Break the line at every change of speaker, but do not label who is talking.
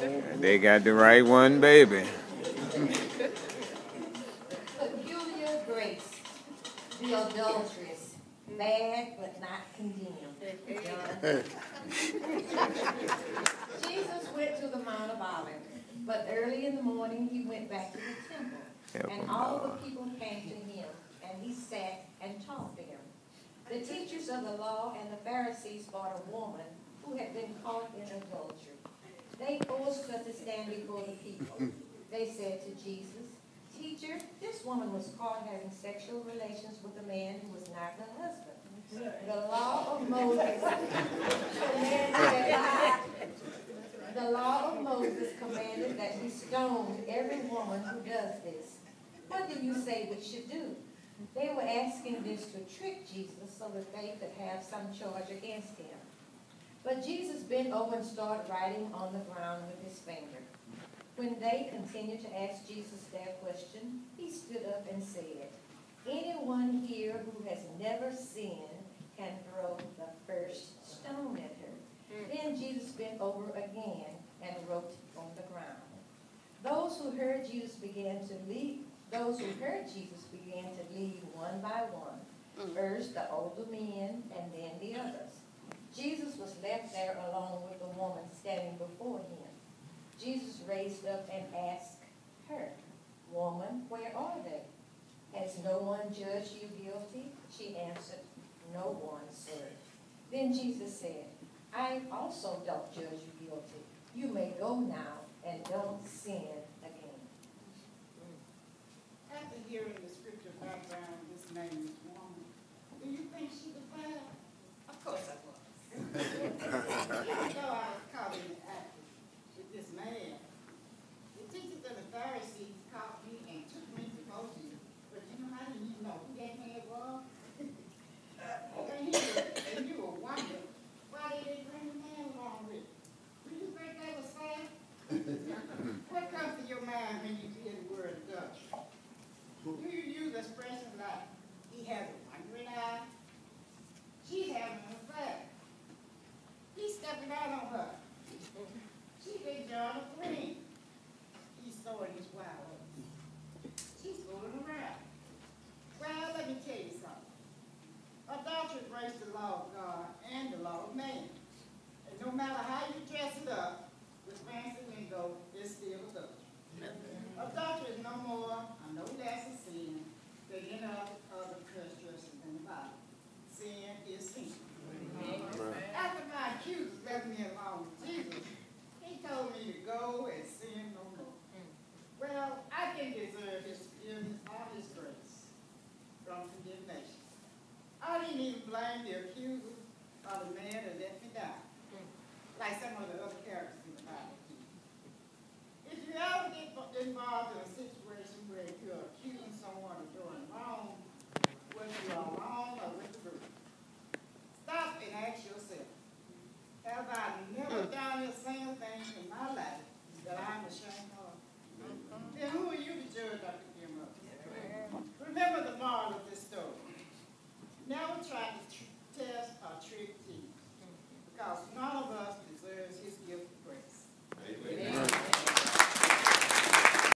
They got the right one, baby.
Peculiar grace, the adulteress, bad but not condemned. Jesus went to the Mount of Olives, but early in the morning he went back to the temple, and all the people came to him, and he sat and taught them. The teachers of the law and the Pharisees brought a woman who had been caught in adultery. They forced her to stand before the people. They said to Jesus, "Teacher, this woman was caught having sexual relations with a man who was not her husband. The law of Moses commanded that he stoned every woman who does this. What do you say we should do?" They were asking this to trick Jesus so that they could have some charge against him. But Jesus bent over and started writing on the ground with his finger. When they continued to ask Jesus their question, he stood up and said, "Anyone here who has never sinned can throw the first stone at her." Then Jesus bent over again and wrote on the ground. Those who heard Jesus began to leave one by one. First the older men and then the others. Jesus was left there alone with the woman standing before him. Jesus raised up and asked her, "Woman, where are they? Has no one judged you guilty?" She answered, "No one, sir." Then Jesus said, "I also don't judge you guilty. You may go now and don't sin again."
After hearing the scripture background, this named woman, do you think she was bad? Of course I was. Even though I was caught in the act with this man, the teachers and the Pharisees caught me and took me to go to you. But you know, I didn't even know who that man was. And you were wondering why they didn't bring the man along with you. Do you think they were sad? What comes to your mind when you hear the word God? Do you use expressions like, "He has a wandering eye"? "She's having an affair." "He's stepping out on her." "She's been John